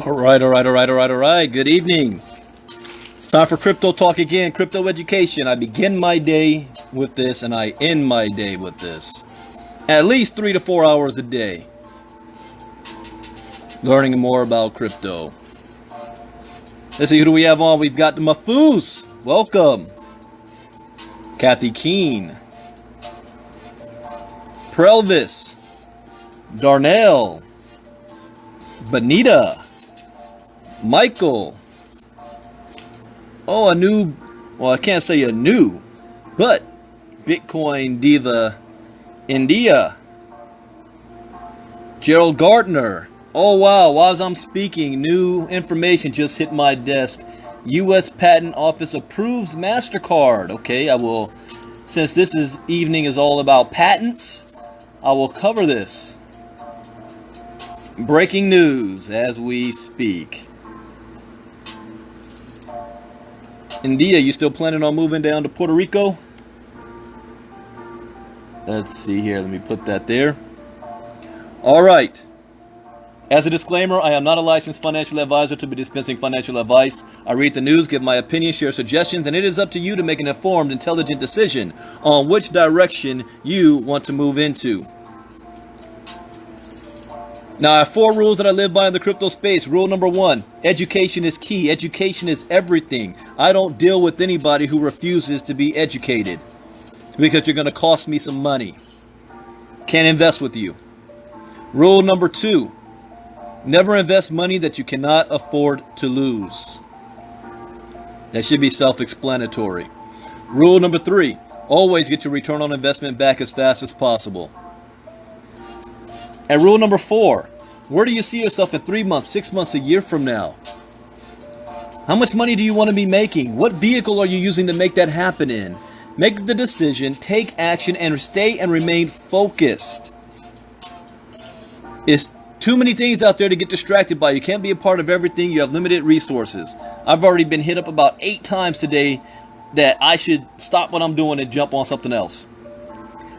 All right. Good evening. It's time for Crypto Talk again, crypto education. I begin my day with this and I end my day with this. At least 3 to 4 hours a day. Learning more about crypto. Let's see, who do we have on? We've got the Mafoos. Welcome. Kathy Keene. Prelvis. Darnell. Benita. Michael. Oh, I can't say a new, but Bitcoin diva India. Gerald Gardner. Oh wow, while I'm speaking, new information just hit my desk. U.S. Patent Office approves MasterCard. Okay, since this evening is all about patents, I will cover this. Breaking news as we speak. India, you still planning on moving down to Puerto Rico? Let's see here. Let me put that there. All right. As a disclaimer, I am not a licensed financial advisor to be dispensing financial advice. I read the news, give my opinion, share suggestions, and it is up to you to make an informed, intelligent decision on which direction you want to move into. Now, I have 4 rules that I live by in the crypto space. Rule number 1, education is key. Education is everything. I don't deal with anybody who refuses to be educated because you're going to cost me some money. Can't invest with you. Rule number 2, never invest money that you cannot afford to lose. That should be self-explanatory. Rule number 3, always get your return on investment back as fast as possible. And rule number 4, where do you see yourself in 3 months, 6 months, a year from now? How much money do you want to be making? What vehicle are you using to make that happen in? Make the decision, take action, and stay and remain focused. It's too many things out there to get distracted by. You can't be a part of everything. You have limited resources. I've already been hit up about 8 times today that I should stop what I'm doing and jump on something else.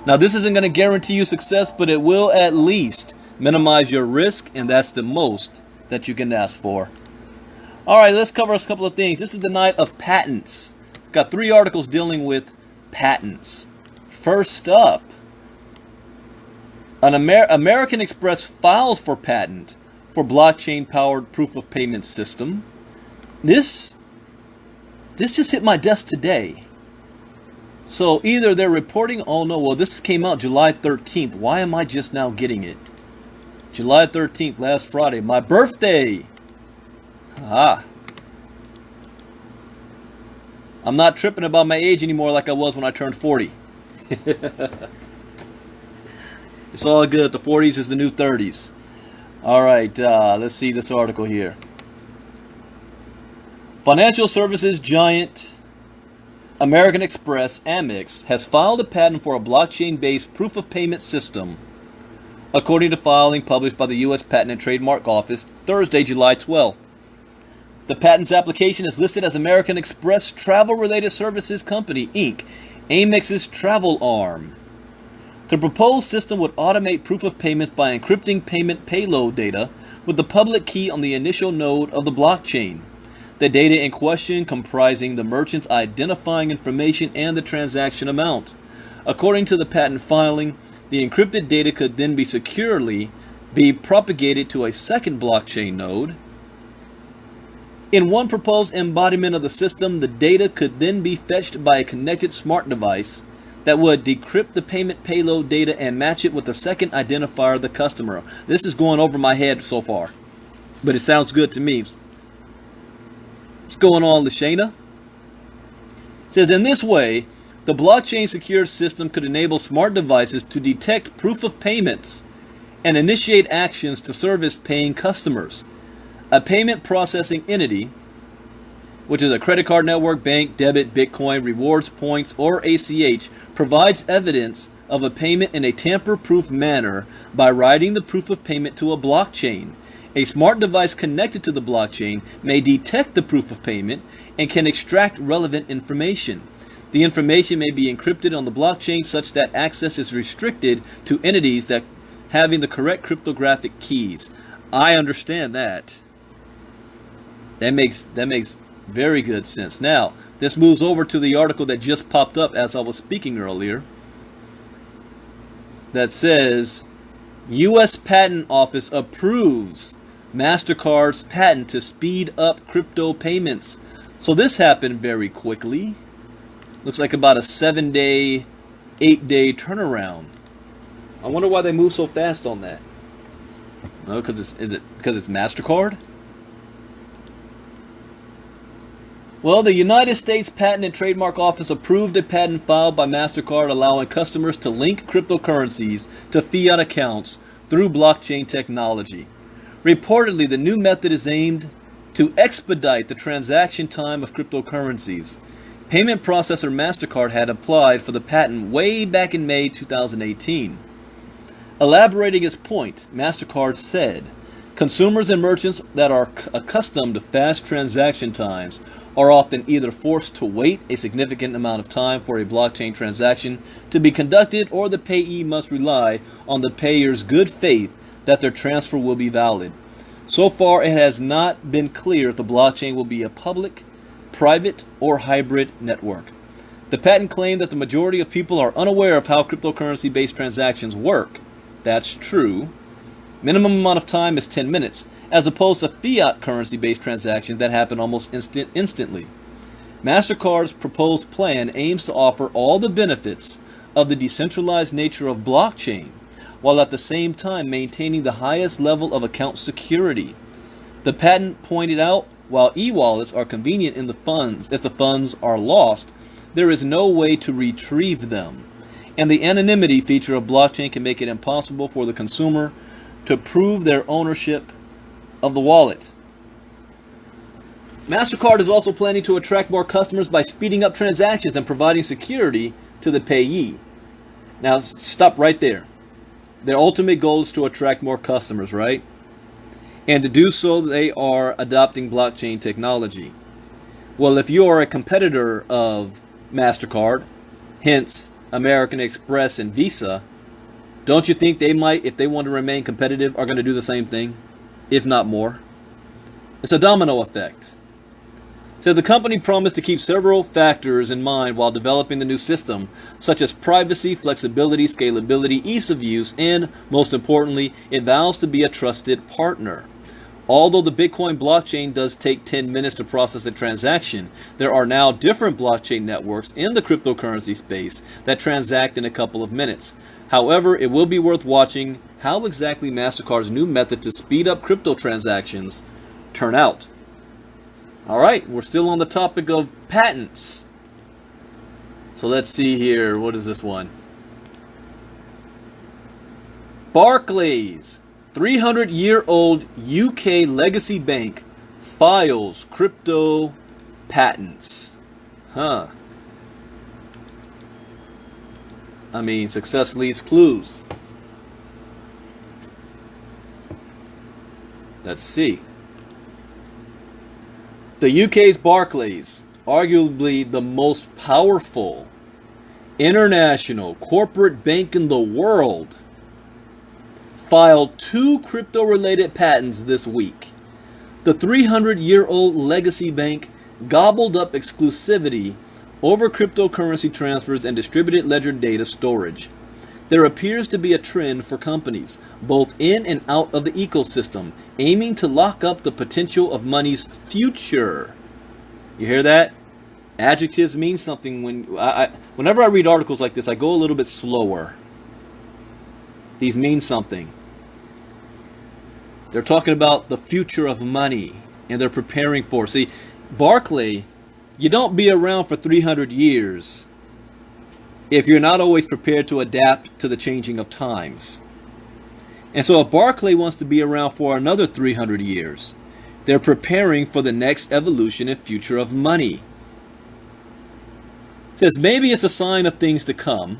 Now, this isn't going to guarantee you success, but it will at least minimize your risk, and that's the most that you can ask for. All right, let's cover a couple of things. This is the night of patents. Got 3 articles dealing with patents. First up, an American Express files for patent for blockchain-powered proof of payment system. This just hit my desk today. So either they're reporting, this came out July 13th. Why am I just now getting it? July 13th, last Friday, my birthday. I'm not tripping about my age anymore like I was when I turned 40. It's all good. The 40s is the new 30s. All right, let's see this article here. Financial services giant American Express, Amex, has filed a patent for a blockchain-based proof of payment system, according to filing published by the U.S. Patent and Trademark Office Thursday, July 12th. The patent's application is listed as American Express Travel-Related Services Company, Inc., Amex's travel arm. The proposed system would automate proof of payments by encrypting payment payload data with the public key on the initial node of the blockchain. The data in question comprising the merchant's identifying information and the transaction amount. According to the patent filing, the encrypted data could then be securely propagated to a second blockchain node. In one proposed embodiment of the system, the data could then be fetched by a connected smart device that would decrypt the payment payload data and match it with the second identifier of the customer. This is going over my head so far, but it sounds good to me. What's going on, Lashana? It says, in this way, the blockchain secured system could enable smart devices to detect proof of payments and initiate actions to service paying customers. A payment processing entity, which is a credit card network, bank, debit, Bitcoin, rewards, points, or ACH, provides evidence of a payment in a tamper-proof manner by writing the proof of payment to a blockchain. A smart device connected to the blockchain may detect the proof of payment and can extract relevant information. The information may be encrypted on the blockchain such that access is restricted to entities that having the correct cryptographic keys. I understand that. That makes very good sense. Now, this moves over to the article that just popped up as I was speaking earlier. That says, U.S. Patent Office approves MasterCard's patent to speed up crypto payments. So this happened very quickly. Looks like about a 7-day, 8-day turnaround. I wonder why they move so fast on that. No, because is it because it's MasterCard? Well, the United States Patent and Trademark Office approved a patent filed by MasterCard allowing customers to link cryptocurrencies to fiat accounts through blockchain technology. Reportedly, the new method is aimed to expedite the transaction time of cryptocurrencies. Payment processor MasterCard had applied for the patent way back in May 2018. Elaborating its point, MasterCard said, consumers and merchants that are accustomed to fast transaction times are often either forced to wait a significant amount of time for a blockchain transaction to be conducted, or the payee must rely on the payer's good faith that their transfer will be valid. So far, it has not been clear if the blockchain will be a public, private, or hybrid network. The patent claimed that the majority of people are unaware of how cryptocurrency-based transactions work. That's true. Minimum amount of time is 10 minutes, as opposed to fiat currency-based transactions that happen almost instantly. MasterCard's proposed plan aims to offer all the benefits of the decentralized nature of blockchain, while at the same time maintaining the highest level of account security. The patent pointed out, while e-wallets are convenient if the funds are lost, there is no way to retrieve them. And the anonymity feature of blockchain can make it impossible for the consumer to prove their ownership of the wallet. MasterCard is also planning to attract more customers by speeding up transactions and providing security to the payee. Now, stop right there. Their ultimate goal is to attract more customers, right? And to do so, they are adopting blockchain technology. Well, if you are a competitor of MasterCard, hence American Express and Visa, don't you think they might, if they want to remain competitive, are going to do the same thing, if not more? It's a domino effect. So the company promised to keep several factors in mind while developing the new system, such as privacy, flexibility, scalability, ease of use, and, most importantly, it vows to be a trusted partner. Although the Bitcoin blockchain does take 10 minutes to process a transaction, there are now different blockchain networks in the cryptocurrency space that transact in a couple of minutes. However, it will be worth watching how exactly MasterCard's new method to speed up crypto transactions turn out. All right, we're still on the topic of patents. So let's see here. What is this one? Barclays, 300-year-old UK legacy bank, files crypto patents. I mean, success leaves clues. Let's see. The UK's Barclays, arguably the most powerful international corporate bank in the world, filed 2 crypto-related patents this week. The 300-year-old legacy bank gobbled up exclusivity over cryptocurrency transfers and distributed ledger data storage. There appears to be a trend for companies, both in and out of the ecosystem, aiming to lock up the potential of money's future. You hear that? Adjectives mean something. Whenever I read articles like this, I go a little bit slower. These mean something. They're talking about the future of money, and they're preparing for. See, Barclay, you don't be around for 300 years if you're not always prepared to adapt to the changing of times. And so if Barclay wants to be around for another 300 years, they're preparing for the next evolution and future of money. It says maybe it's a sign of things to come.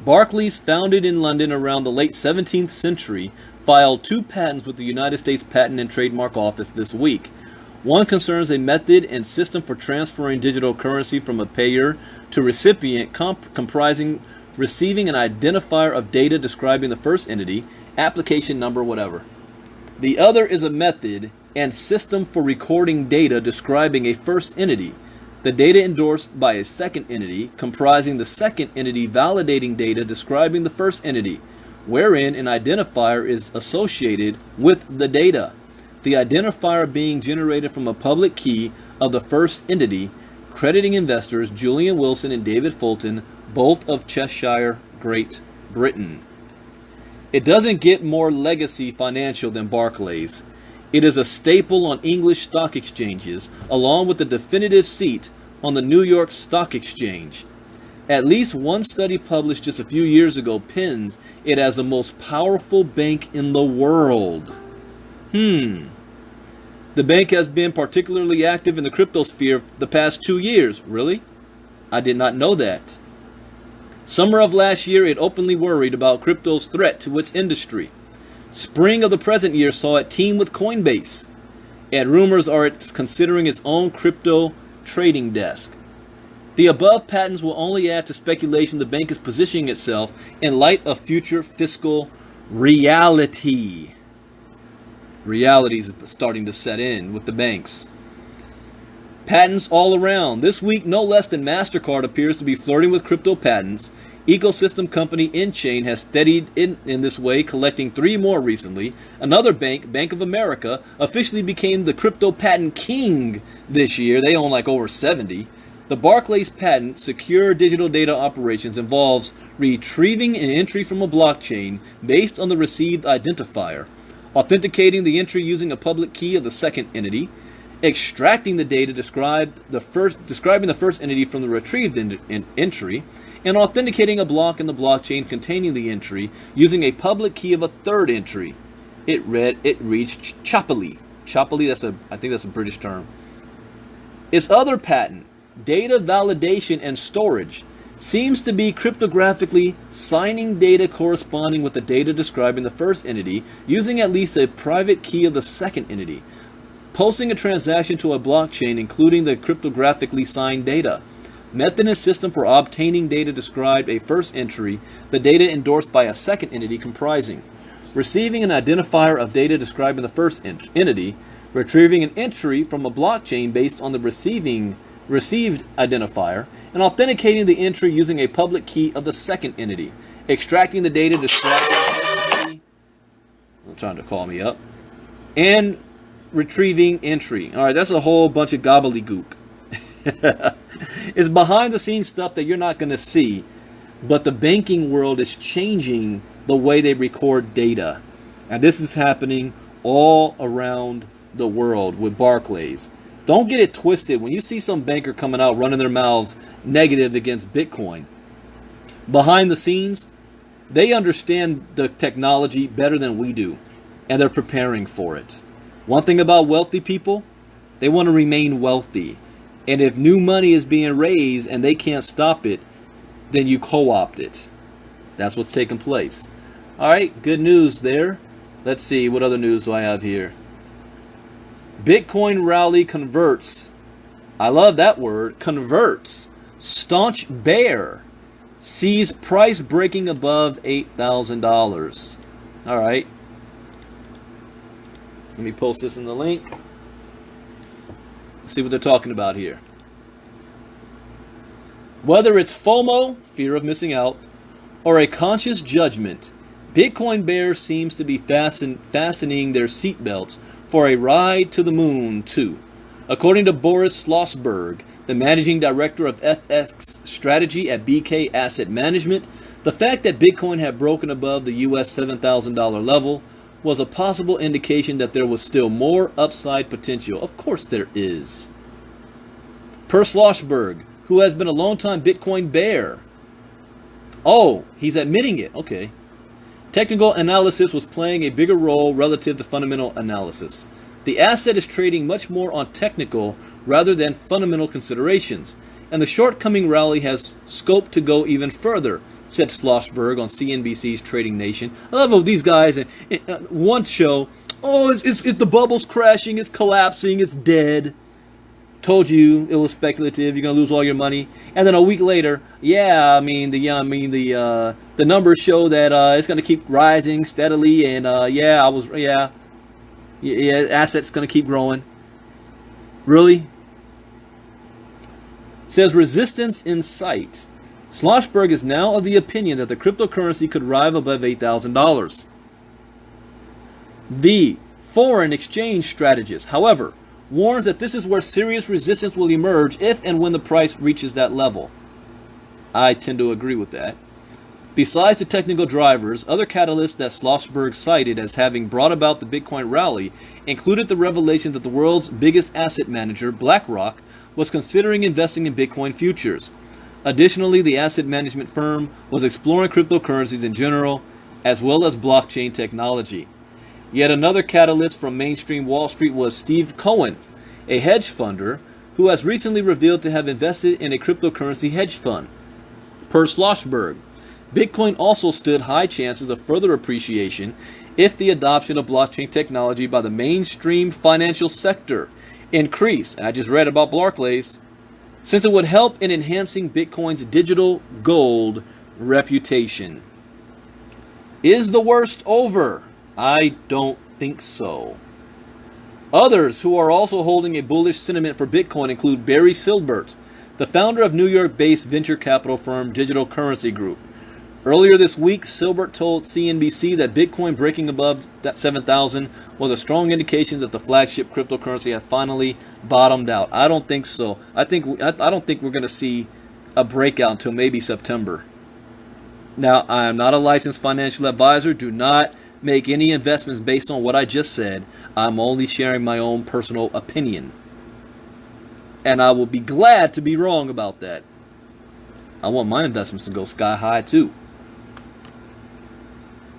Barclays, founded in London around the late 17th century, filed 2 patents with the United States Patent and Trademark Office this week. One concerns a method and system for transferring digital currency from a payer to recipient, comprising receiving an identifier of data describing the first entity, application number, whatever. The other is a method and system for recording data describing a first entity, the data endorsed by a second entity, comprising the second entity validating data describing the first entity, wherein an identifier is associated with the data. The identifier being generated from a public key of the first entity, crediting investors Julian Wilson and David Fulton, both of Cheshire, Great Britain. It doesn't get more legacy financial than Barclays. It is a staple on English stock exchanges, along with the definitive seat on the New York Stock Exchange. At least one study published just a few years ago pins it as the most powerful bank in the world. The bank has been particularly active in the crypto sphere the past 2 years. Really? I did not know that. Summer of last year, it openly worried about crypto's threat to its industry. Spring of the present year saw it team with Coinbase, and rumors are it's considering its own crypto trading desk. The above patents will only add to speculation the bank is positioning itself in light of future fiscal reality. Reality is starting to set in with the banks. Patents all around. This week, no less than MasterCard appears to be flirting with crypto patents. Ecosystem company InChain has steadied in this way, collecting 3 more recently. Another bank, Bank of America, officially became the crypto patent king this year. They own like over 70. The Barclays patent, Secure Digital Data Operations, involves retrieving an entry from a blockchain based on the received identifier, authenticating the entry using a public key of the second entity, extracting the data describing the first entity from the retrieved entry, and authenticating a block in the blockchain containing the entry using a public key of a third entry. It reads choppily. Choppily, I think that's a British term. Its other patent, Data Validation and Storage, seems to be cryptographically signing data corresponding with the data describing the first entity using at least a private key of the second entity, posting a transaction to a blockchain including the cryptographically signed data. Method and system for obtaining data described a first entry, the data endorsed by a second entity comprising receiving an identifier of data describing the first entity, retrieving an entry from a blockchain based on the received identifier, and authenticating the entry using a public key of the second entity, extracting the data describing the first entity, I'm trying to call me up, and retrieving entry. All right, that's a whole bunch of gobbledygook. It's behind the scenes stuff that you're not going to see, but the banking world is changing the way they record data. And this is happening all around the world with Barclays. Don't get it twisted. When you see some banker coming out running their mouths negative against Bitcoin, behind the scenes, they understand the technology better than we do, and they're preparing for it. One thing about wealthy people, they want to remain wealthy. And if new money is being raised and they can't stop it, then you co-opt it. That's what's taking place. All right, good news there. Let's see, what other news do I have here? Bitcoin rally converts. I love that word, converts. Staunch bear sees price breaking above $8,000. All right. Let me post this in the link. See what they're talking about here. Whether it's FOMO, fear of missing out, or a conscious judgment, Bitcoin bears seems to be fastening their seatbelts for a ride to the moon too. According to Boris Schlossberg, the managing director of FX strategy at BK Asset Management, the fact that Bitcoin had broken above the US $7,000 level was a possible indication that there was still more upside potential. Of course there is. Per Schlossberg, who has been a long-time Bitcoin bear. Oh, he's admitting it. Okay. Technical analysis was playing a bigger role relative to fundamental analysis. The asset is trading much more on technical rather than fundamental considerations, and the shortcoming rally has scope to go even further, said Schlossberg on CNBC's Trading Nation. I love how these guys, one show, it's the bubble's crashing, it's collapsing, it's dead. Told you it was speculative, you're gonna lose all your money. And then a week later, the numbers show that it's gonna keep rising steadily, and Yeah, assets going to keep growing. Really? It says resistance in sight. Schlossberg is now of the opinion that the cryptocurrency could rise above $8,000. The foreign exchange strategist, however, warns that this is where serious resistance will emerge if and when the price reaches that level. I tend to agree with that. Besides the technical drivers, other catalysts that Schlossberg cited as having brought about the Bitcoin rally included the revelation that the world's biggest asset manager, BlackRock, was considering investing in Bitcoin futures. Additionally, the asset management firm was exploring cryptocurrencies in general, as well as blockchain technology. Yet another catalyst from mainstream Wall Street was Steve Cohen, a hedge funder who has recently revealed to have invested in a cryptocurrency hedge fund. Per Schlossberg, Bitcoin also stood high chances of further appreciation if the adoption of blockchain technology by the mainstream financial sector increased. I just read about Barclays, since it would help in enhancing Bitcoin's digital gold reputation. Is the worst over? I don't think so. Others who are also holding a bullish sentiment for Bitcoin include Barry Silbert, the founder of New York-based venture capital firm Digital Currency Group. Earlier this week, Silbert told CNBC that Bitcoin breaking above that 7,000 was a strong indication that the flagship cryptocurrency had finally bottomed out. I don't think so. I don't think we're going to see a breakout until maybe September. Now, I am not a licensed financial advisor. Do not make any investments based on what I just said. I'm only sharing my own personal opinion. And I will be glad to be wrong about that. I want my investments to go sky high too.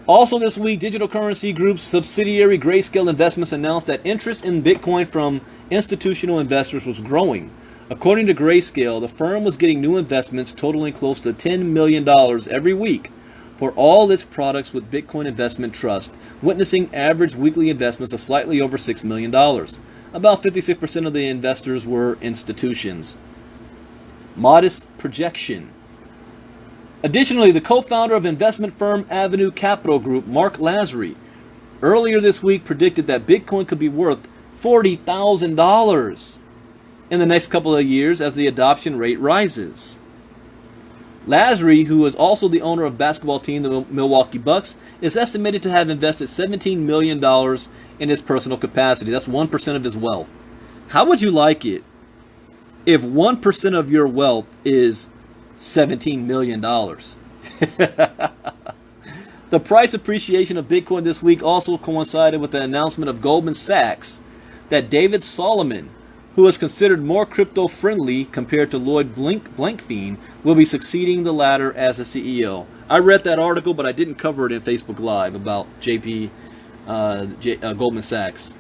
Also this week, Digital Currency Group's subsidiary Grayscale Investments announced that interest in Bitcoin from institutional investors was growing. According to Grayscale, the firm was getting new investments totaling close to $10 million every week for all its products with Bitcoin Investment Trust, witnessing average weekly investments of slightly over $6 million. About 56% of the investors were institutions. Modest projection. Additionally, the co-founder of investment firm Avenue Capital Group, Mark Lazary, earlier this week predicted that Bitcoin could be worth $40,000 in the next couple of years as the adoption rate rises. Lazary, who is also the owner of basketball team the Milwaukee Bucks, is estimated to have invested $17 million in his personal capacity. That's 1% of his wealth. How would you like it if 1% of your wealth is $17 million? The price appreciation of Bitcoin this week also coincided with the announcement of Goldman Sachs that David Solomon, who is considered more crypto-friendly compared to Lloyd Blankfein, will be succeeding the latter as a CEO. I read that article, but I didn't cover it in Facebook Live about Goldman Sachs.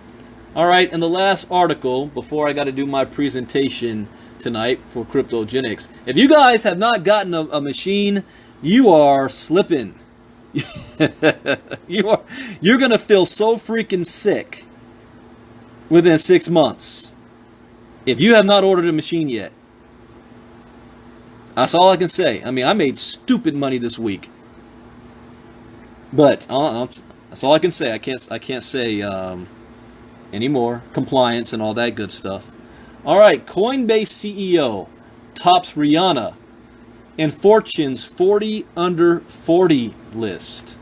All right, and the last article, before I got to do my presentation tonight for Cryptogenics. If you guys have not gotten a machine, you are slipping. You're going to feel so freaking sick within 6 months if you have not ordered a machine yet. That's all I can say. I mean, I made stupid money this week, but that's all I can say. I can't say anymore. Compliance and all that good stuff. All right, Coinbase CEO tops Rihanna in Fortune's 40 under 40 list.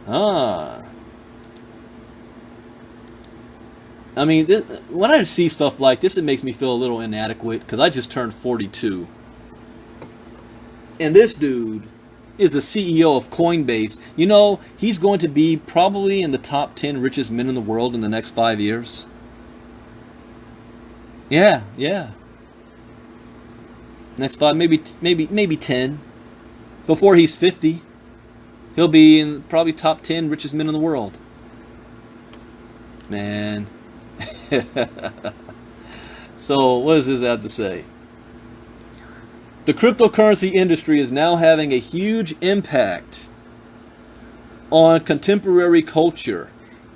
I mean, when I see stuff like this, it makes me feel a little inadequate because I just turned 42. And this dude is the CEO of Coinbase. You know, he's going to be probably in the top 10 richest men in the world in the next 5 years. Yeah. Next 5, maybe 10. Before he's 50, he'll be in probably top 10 richest men in the world. Man. So, what does this have to say? The cryptocurrency industry is now having a huge impact on contemporary culture,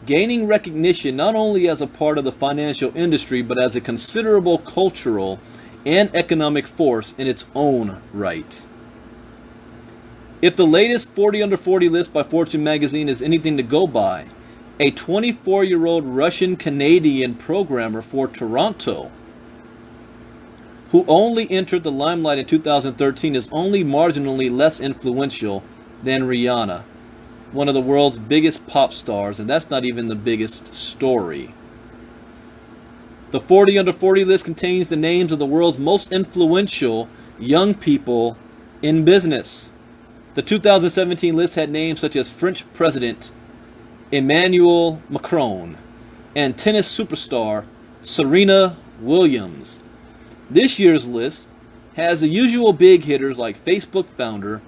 gaining recognition not only as a part of the financial industry, but as a considerable cultural and economic force in its own right. If the latest 40 under 40 list by Fortune magazine is anything to go by, A 24-year-old Russian-Canadian programmer for Toronto, who only entered the limelight in 2013, is only marginally less influential than Rihanna, one of the world's biggest pop stars, and that's not even the biggest story. The 40 Under 40 list contains the names of the world's most influential young people in business. The 2017 list had names such as French President Emmanuel Macron and tennis superstar Serena Williams. This year's list has the usual big hitters like Facebook founder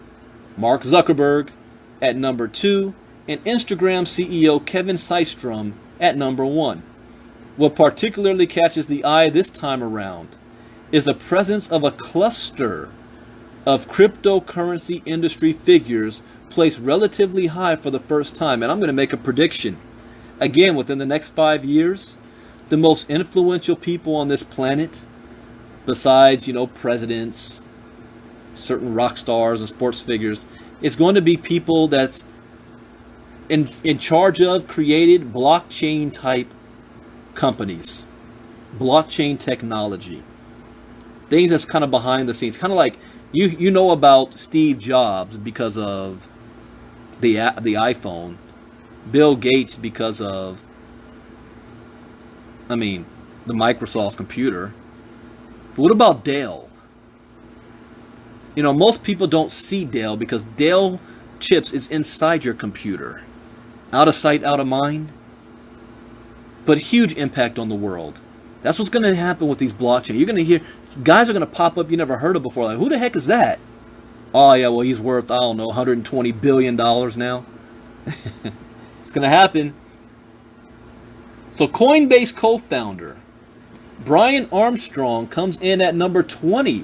Mark Zuckerberg at number 2 and Instagram CEO Kevin Systrom at number 1. What particularly catches the eye this time around is the presence of a cluster of cryptocurrency industry figures placed relatively high for the first time. And I'm going to make a prediction. Again, within the next 5 years, the most influential people on this planet, besides, presidents, certain rock stars and sports figures, is going to be people that's in charge of created blockchain type companies, blockchain technology, things that's kind of behind the scenes, kind of like you know about Steve Jobs because of the iPhone, Bill Gates because of the Microsoft computer. But what about Dell? Most people don't see Dell because Dell chips is inside your computer, out of sight, out of mind. But huge impact on the world. That's what's going to happen with these blockchain. You're going to hear guys are going to pop up you never heard of before. Like, who the heck is that? Oh, yeah, well, he's worth, I don't know, $120 billion now. It's going to happen. So Coinbase co-founder Brian Armstrong comes in at number 20,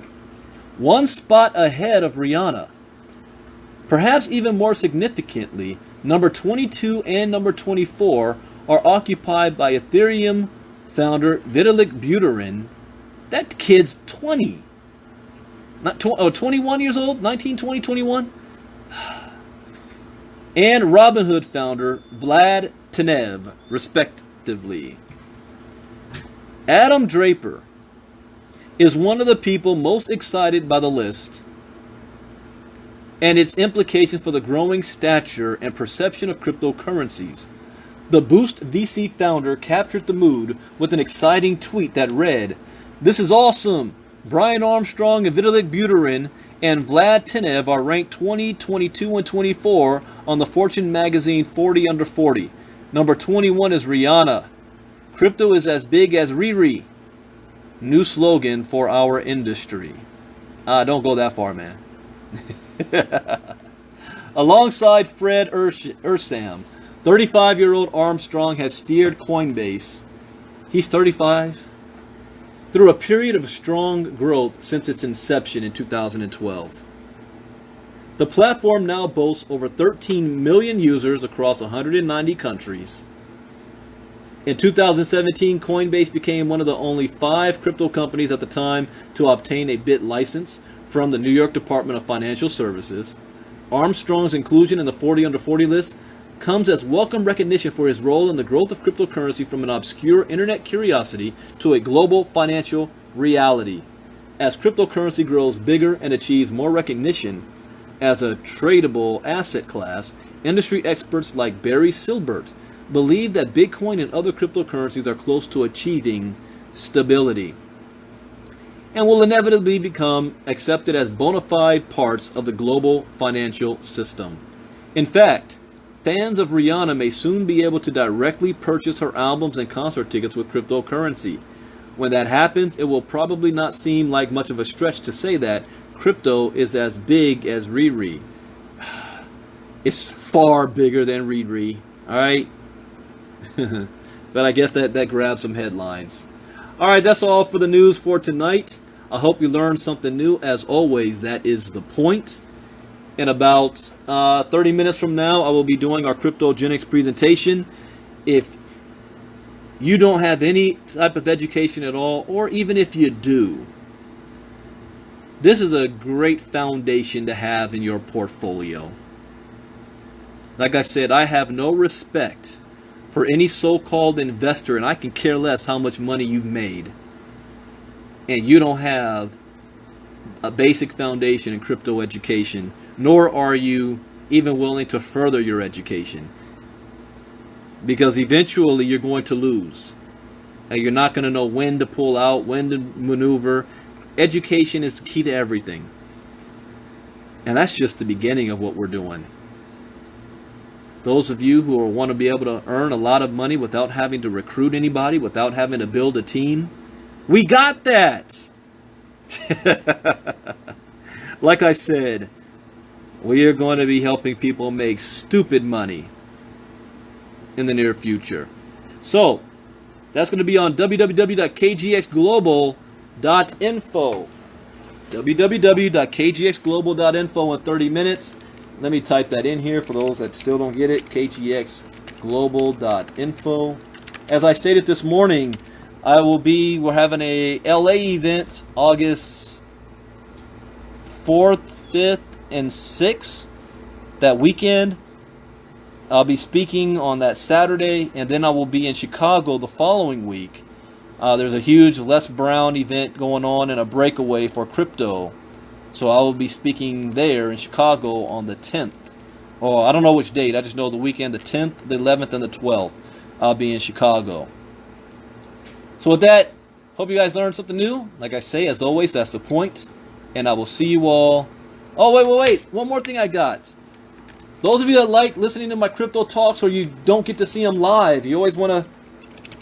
one spot ahead of Rihanna. Perhaps even more significantly, number 22 and number 24 are occupied by Ethereum founder Vitalik Buterin. That kid's 20. 21 years old? 19, 20, 21? And Robinhood founder Vlad Tenev, respectively. Adam Draper is one of the people most excited by the list and its implications for the growing stature and perception of cryptocurrencies. The Boost VC founder captured the mood with an exciting tweet that read, "This is awesome! Brian Armstrong and Vitalik Buterin and Vlad Tenev are ranked 20, 22, and 24 on the Fortune magazine 40 Under 40. Number 21 is Rihanna. Crypto is as big as Riri. New slogan for our industry." Don't go that far, man. Alongside Fred Ursam, 35-year-old Armstrong has steered Coinbase, he's 35, through a period of strong growth since its inception in 2012. The platform now boasts over 13 million users across 190 countries. In 2017, Coinbase became one of the only 5 crypto companies at the time to obtain a BIT license from the New York Department of Financial Services. Armstrong's inclusion in the 40 Under 40 list comes as welcome recognition for his role in the growth of cryptocurrency from an obscure internet curiosity to a global financial reality. As cryptocurrency grows bigger and achieves more recognition as a tradable asset class, industry experts like Barry Silbert believe that Bitcoin and other cryptocurrencies are close to achieving stability and will inevitably become accepted as bona fide parts of the global financial system. In fact, fans of Rihanna may soon be able to directly purchase her albums and concert tickets with cryptocurrency. When that happens, it will probably not seem like much of a stretch to say that crypto is as big as Riri. It's far bigger than Riri, alright? But I guess that grabs some headlines. Alright, that's all for the news for tonight. I hope you learned something new. As always, that is the point. In about 30 minutes from now, I will be doing our cryptogenics presentation. If you don't have any type of education at all, or even if you do, this is a great foundation to have in your portfolio. Like I said, I have no respect for any so-called investor, and I can care less how much money you've made, and you don't have a basic foundation in crypto education, nor are you even willing to further your education, because eventually you're going to lose. And you're not going to know when to pull out, when to maneuver. Education is the key to everything. And that's just the beginning of what we're doing. Those of you who want to be able to earn a lot of money without having to recruit anybody, without having to build a team, we got that. Like I said, we are going to be helping people make stupid money in the near future. So, that's going to be on www.kgxglobal.info. www.kgxglobal.info in 30 minutes. Let me type that in here for those that still don't get it. kgxglobal.info. As I stated this morning, we're having a LA event August 4th, 5th, and 6th. That weekend. I'll be speaking on that Saturday, and then I will be in Chicago the following week. There's a huge Les Brown event going on and a breakaway for crypto. So I will be speaking there in Chicago on the 10th. Oh, I don't know which date. I just know the weekend, the 10th, the 11th, and the 12th. I'll be in Chicago. So with that, hope you guys learned something new. Like I say, as always, that's the point. And I will see you all. Oh, wait. One more thing I got. Those of you that like listening to my crypto talks, or you don't get to see them live, you always want to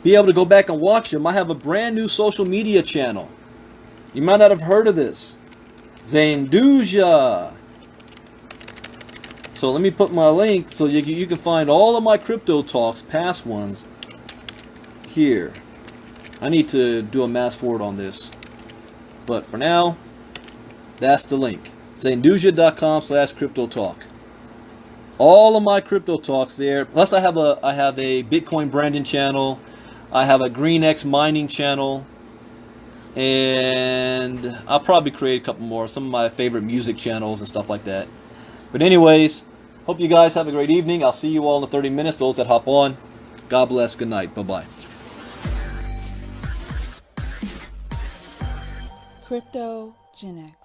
be able to go back and watch them, I have a brand new social media channel. You might not have heard of this. Zanduja. So let me put my link so you can find all of my crypto talks, past ones, here. I need to do a mass forward on this. But for now, that's the link. Zanduja.com/crypto-talk. All of my crypto talks there. Plus, I have a Bitcoin Brandon channel. I have a GreenX mining channel, and I'll probably create a couple more. Some of my favorite music channels and stuff like that. But anyways, hope you guys have a great evening. I'll see you all in the 30 minutes. Those that hop on, God bless. Good night. Bye bye. Crypto Gen X.